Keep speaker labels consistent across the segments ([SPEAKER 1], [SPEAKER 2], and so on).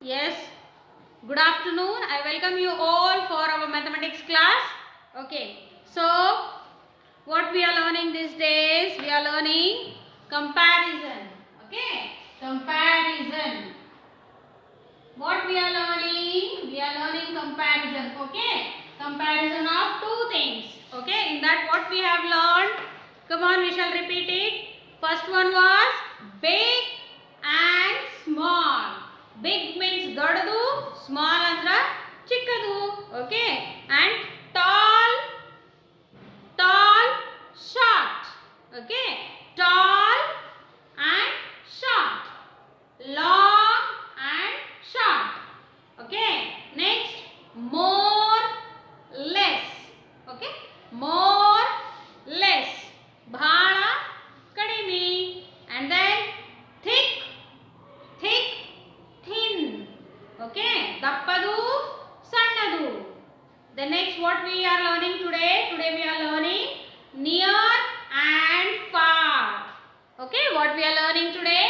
[SPEAKER 1] Yes, good afternoon. I welcome you all for our mathematics class. Okay, so what we are learning these days? We are learning comparison. Okay, comparison. What we are learning? We are learning comparison. Okay, comparison of two things. Okay, in that what we have learned? Come on, we shall repeat it. First one was big and small. Big means ದೊಡ್ಡದು, small ಅಂದ್ರೆ ಚಿಕ್ಕದು. Okay, and tall, short. Okay, tall and short, long and short. Okay, next more, less. Okay, more, less, ಬಹಳ ಕಡಿಮೆ. And then thick, thin. Okay, ದಪ್ಪದು ಸಣ್ಣದು. The next what we are learning today we are learning near and far. Okay, what we are learning today?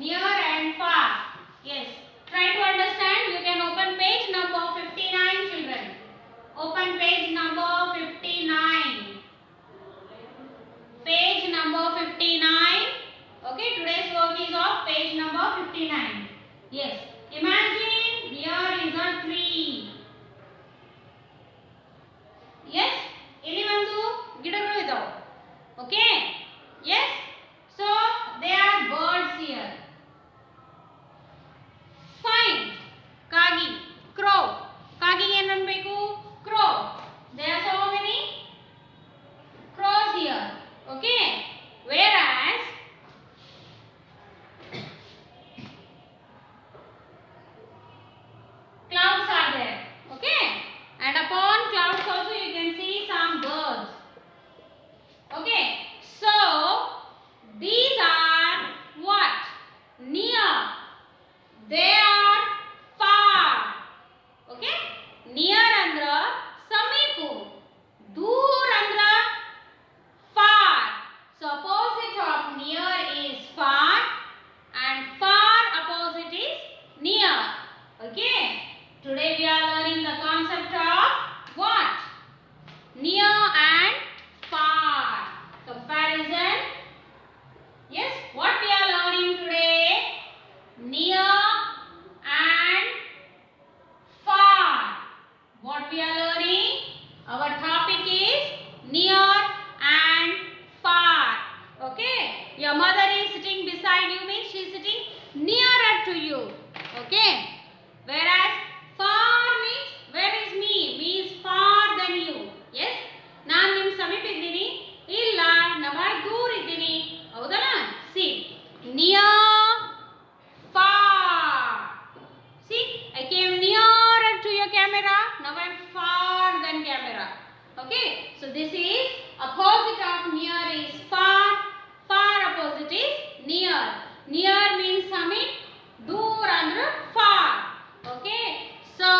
[SPEAKER 1] Near and far. Yes, try to understand. You can open page number 59, children. Open page number 59. Page number 59. Okay, today's work is of page number 59. Yes, imagine here is a tree. Yes, ಇಲ್ಲಿ ಒಂದು ಗಿಡಗಳು ಇದಾವೆ. Okay, yes, so there are birds here. Fine. ಕಾಗಿ, crow. ಕಾಗಿಗೆ ಏನು ಅನ್ಬೇಕು? Crow. There are so many crows here. Okay, whereas clouds are there. Okay, and upon clouds also you can see some birds. Okay, so these are what? Near. They are far. Okay, near andra samipu, dur andra far. So opposite of near is far and far opposite is near. Okay, today we are learning the concept of what? Near and far. Comparison. Yes, what we are learning today? Near and far. What we are learning? Our topic is near and far. Okay, your mother is sitting beside you means she is sitting nearer to you. Okay, whereas far means where is me? Me is far than you. Yes, ನಾನು ನಿಮ್ಮ ಸಮೀಪ ಇದ್ದೀನಿ, ಇಲ್ಲ ನಾನು ಬಹಳ ದೂರ ಇದ್ದೀನಿ, ಹೌದಲ್ಲ? See, near, far. See, I came nearer to your camera, now I am far than camera. Okay, so this is opposite of near is far, far opposite is near. Near means samit, dur andre far. Okay, so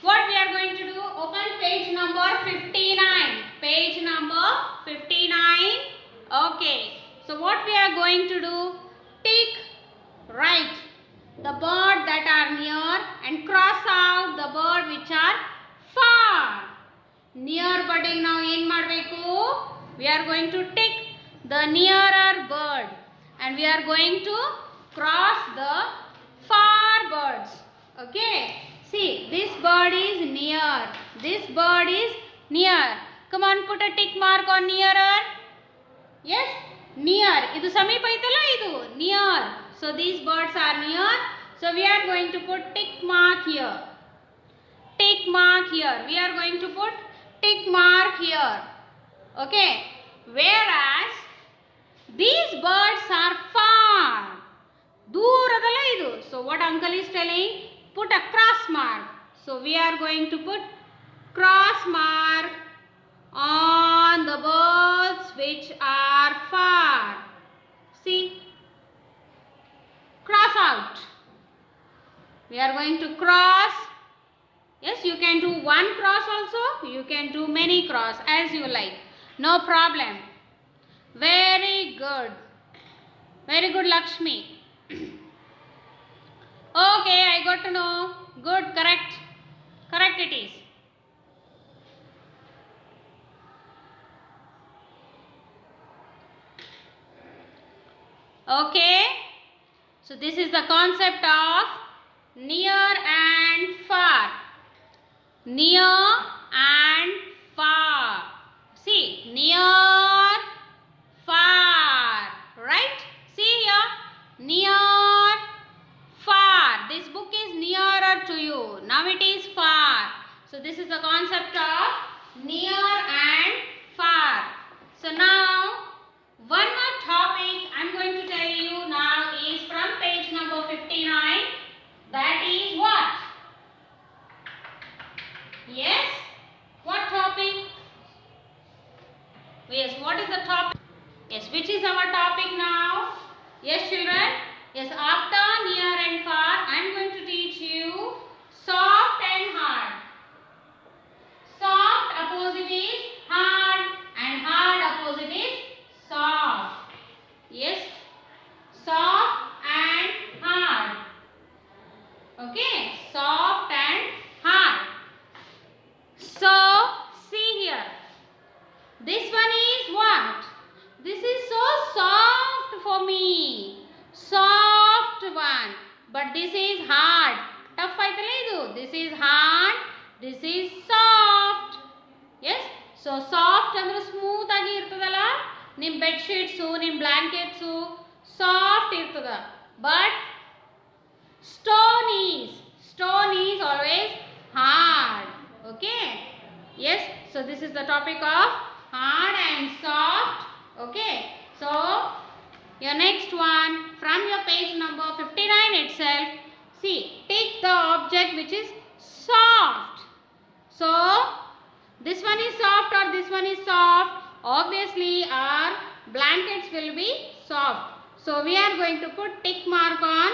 [SPEAKER 1] what we are going to do? Open page number 59. Page number 59. Okay, so what we are going to do? Tick right the bird that are near and cross out the bird which are far. Near birding now ಏನು ಮಾಡಬೇಕು? We are going to tick the nearer bird and we are going to cross the far birds. Okay, see, this bird is near, this bird is near. Come on, put a tick mark on nearer. Yes, near. Idu ಸಮೀಪ ಐತಲ್ಲ, ಇದು near. So these birds are near. So we are going to put tick mark here. Tick mark here. We are going to put tick mark here. Okay, whereas these birds are far. ದೂರದಲ್ಲ ಇದು. So what uncle is telling? Put a cross mark. So we are going to put cross mark on the birds which are far. See, cross out. We are going to cross. Yes, you can do one cross also, you can do many cross as you like, no problem. Very good, Lakshmi. to know. Good, correct. Correct it is. Okay. So this is the concept of near and far. Near and far. See, near, far. Right? See here. Near, far. This book is nearer to you. Now it is far. So this is the concept of near and far. So now one more topic I am going to tell you now is from page number 59. That is what? Yes? What topic? Yes, what is the topic? Yes, which is our topic now? Yes, children? Yes, after near and far, I am going to teach you soft and hard. Soft opposite is hard and hard opposite is soft. Yes, soft and hard. Okay, soft and hard. So, see here. This one is what? This is so soft for me. Soft one. But this is hard. Tough aitala idu. This is hard. This is soft. Yes? So soft ಅಂದ್ರೆ smooth ಆಗಿ ಇರ್ತದಲ್ಲ. ನಿಮ್ಮ bed sheets, ನಿಮ್ಮ blankets soft ಇರ್ತದ. But stone is always hard. Okay? Yes? So this is the topic of hard and soft. Okay? So your next one from your page number 59 itself. See, take the object which is soft. So this one is soft or this one is soft. Obviously our blankets will be soft. So we are going to put tick mark on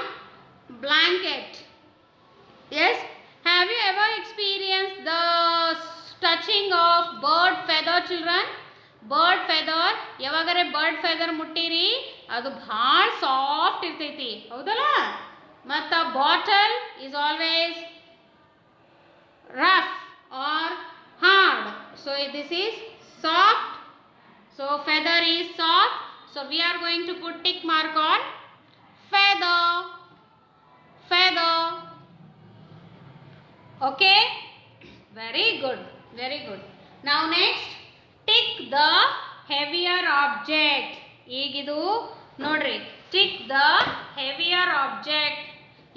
[SPEAKER 1] blanket. Yes? Have you ever experienced the touching of bird feather, children? Bird feather, ಯಾವಾಗರೆ bird feather ಮುಟ್ಟಿರಿ ಅದು ಭಾಳ soft ಇರ್ತೈತಿ ಹೌದಲ್ಲ. ಮತ್ತು bottle is always rough or hard. So this is soft. So feather is soft. So we are going to put tick mark on feather. Feather. Okay? Very good. Very good. Now next, tick the heavier object. ಈಗಿದು ನೋಡ್ರಿ, tick the heavier object.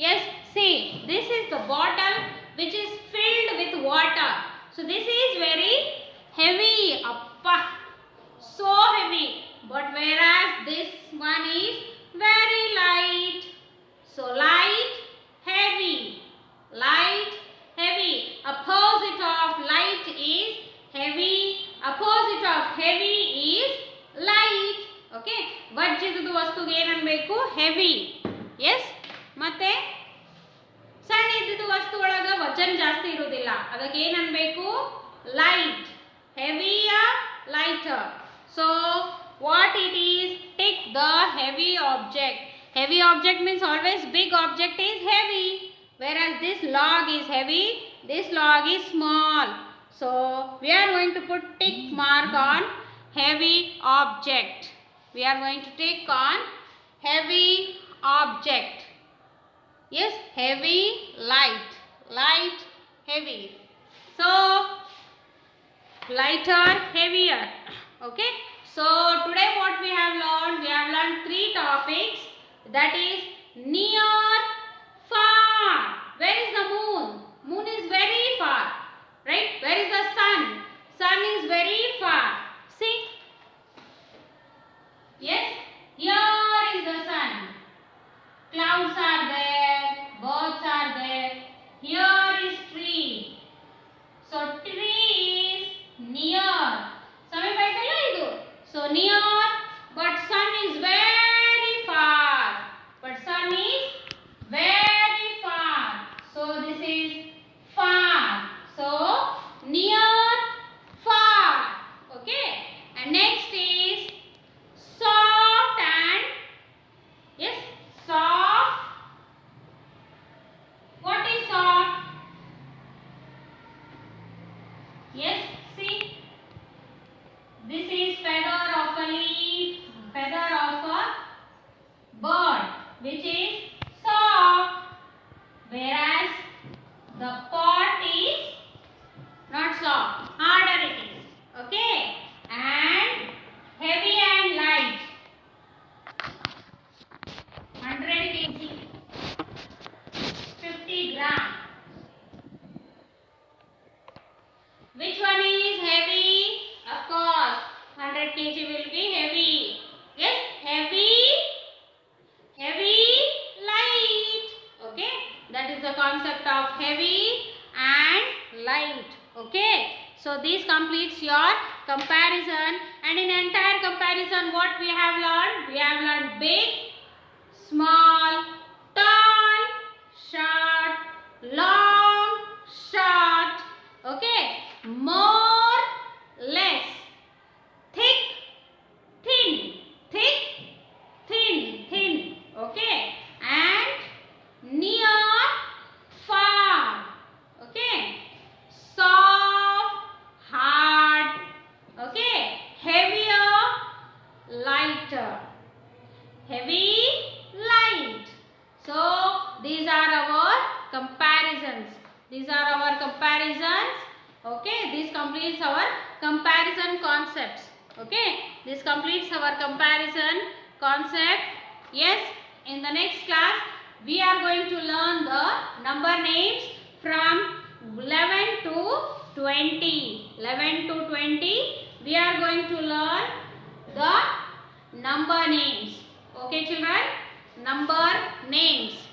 [SPEAKER 1] Yes, see, this is the bottle which is filled with water. So this is very heavy. Appa, so heavy. But whereas this one is very light. So light, heavy. Light, heavy. Opposite of light is heavy. Opposite of heavy is light. Okay? ವಜ್ಜಿದುದು ವಸ್ತುಗೆ ಏನನ್ಬೇಕು? Heavy. S? ಮತ್ತೆ ಸಣ್ಣ ಇದ್ದಿದ್ದು ವಸ್ತು ಒಳಗೆ ವಜನ್ ಜಾಸ್ತಿ ಇರೋದಿಲ್ಲ. ಅದಕ್ಕೆ ಏನನ್ಬೇಕು? Light. Heavier, lighter. So what it is? Take the heavy object. Heavy object means always big object is heavy. Whereas this log is heavy, this log is small. So we are going to put tick mark on heavy object. We are going to tick on heavy object. Yes, heavy, light. Light, heavy. So lighter, heavier. Okay? So today what we have learned 3 topics. That is near, far. Where is the moon? Moon is very far. Right? Where is the sun? Sun is very far. See? Yes? Here is the sun. Clouds are there. Birds are there. Here is tree. So tree is near. ಸಮೀಪೈತಲ್ಲ ಇದು. So near, but sun is very far. But sun is is the concept of heavy and light. Okay. So this completes your comparison, and in entire comparison what we have learned? We have learned big, small, tall, short, long, short. Okay. More, less, thick, thin, thick, thin, thin. Okay. And near, far. Okay. Soft, hard. Okay. Heavier, lighter. Heavy, light. So these are our comparisons. These are our comparisons. Okay. This completes our comparison concepts. Okay. This completes our comparison concept. Yes. In the next class, we are going to learn the number names from 11 to 20. 11 to 20. We are going to learn the number names. Okay children, number names.